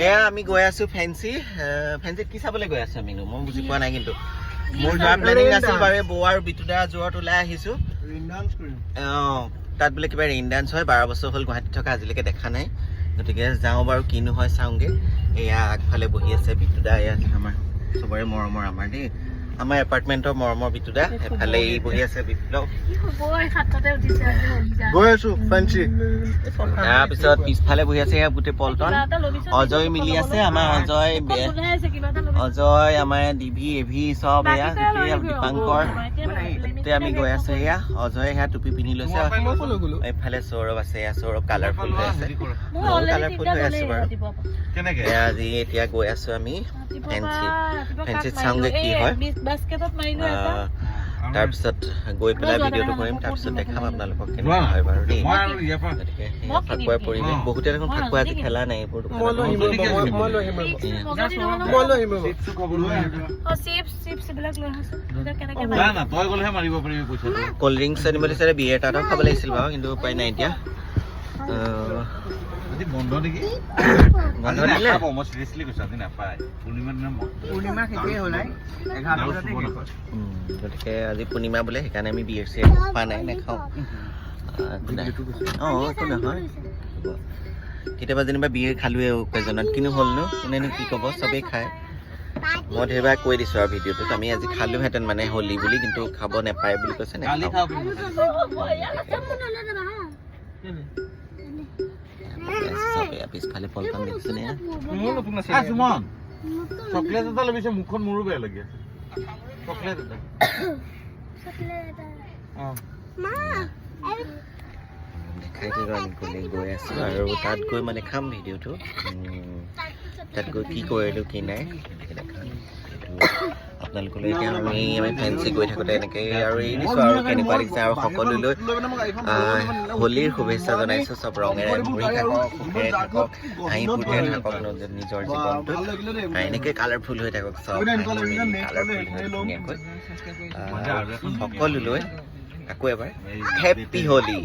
এয়া আমি গৈ আছো ফেন্সি ফেন্সিত কি চাবলৈ গৈ আছো আমি মই বুজি পোৱা নাই কিন্তু মোৰ যোৱা প্লেনিং আছিল বাৰু বৌ আৰু বিতুদা যোৰত ওলাই আহিছো তাত বোলে কিবা ৰেইন ডান্স হয় 12 বছৰ হ'ল গুৱাহাটীত থকা আজিলৈকে দেখা নাই গতিকে যাওঁ বাৰু কিনো হয় চাওঁগে এয়া আগফালে বহি আছে বিতুদা এয়া আমাৰ চবৰে মৰমৰ আমাৰ দেই আমাৰ এপাৰ্টমেন্টৰ মৰমৰ বিতুদা এফালে বহি আছে বিপ্লৱ গৈ আছো ফেন্সি তাৰপিছত পিছফালে বহি আছে এয়া গোটেই পল্টন অজয় মিলি আছে আমাৰ অজয় আমাৰ ডিভি এভি চব এয়া দীপাংকৰ আমি গৈ আছো এয়া অজয় সেয়া টুপি পিন্ধি লৈছে এইফালে সৌৰভ আছে এয়া সৌৰভ কালাৰফুল হৈ আছে কালাৰফুল হৈ আছে বাৰু আজি এতিয়া গৈ আছো আমি ফেন্সিত চাওঁগে কি হয় তাৰপিছত গৈ পেলাই ভিডিঅ'টো কৰিম তাৰপিছত দেখাম আপোনালোকক কেনেকুৱা হয় বাৰু দেই গতিকে ফাকুৱাৰ পৰিৱেশ বহুতে দেখোন ফাকুৱা আজি খেলা নাই এইবোৰ কল্ড ড্ৰিংকছ আনিব দিছিলে বিয়েৰ এটা খাব লাগিছিল বাৰু কিন্তু উপায় নাই এতিয়া বন্ধ নেকি বন্ধ দিলে মই সিৰিয়াসলি কৈছো আজি নাপায় গতিকে আজি পূৰ্ণিমা বোলে সেইকাৰণে আমি বিয়েৰ চিয়েৰ খোৱা নাই নাখাওঁ একো নহয় কেতিয়াবা যেনিবা বিয়েৰ খালোৱে অকেজনত কিনো হ'লনো কোনেনো কি ক'ব চবেই খায় মই ধেৰবাৰ কৈ দিছোঁ আৰু ভিডিঅ'টোত আমি আজি খালোহেঁতেন মানে হোলী বুলি কিন্তু খাব নাপায় বুলি কৈছে নাখাওঁ পিছফালে পল্টন দেখিছেনে চকলেট এটা লবিছে মুখখন মোৰো বেয়া লাগি আছে চকলেট এটা দেখাই দিলোঁ আমি গৈ আছো আৰু তাত গৈ মানে খাম ভিডিঅ'টো তাত গৈ কি কৰিলোঁ কি নাই আপোনালোকলৈ এতিয়া আমি ফেন্সি গৈ থাকোঁতে এনেকৈ আৰু এৰি দিছোঁ আৰু কেনেকুৱা দেখিছে আৰু সকলোলৈ হোলীৰ শুভেচ্ছা জনাইছোঁ চব ৰঙেৰে ভৰি থাকক সুখেৰে থাকক হাঁহি ফূৰ্তিৰে থাকক নিজৰ জীৱনটো এনেকৈ কালাৰফুল হৈ থাকক চব কালাৰফুল হৈ ধুনীয়াকৈ সকলোলৈ আকৌ এবাৰ হেপ্পী হোলী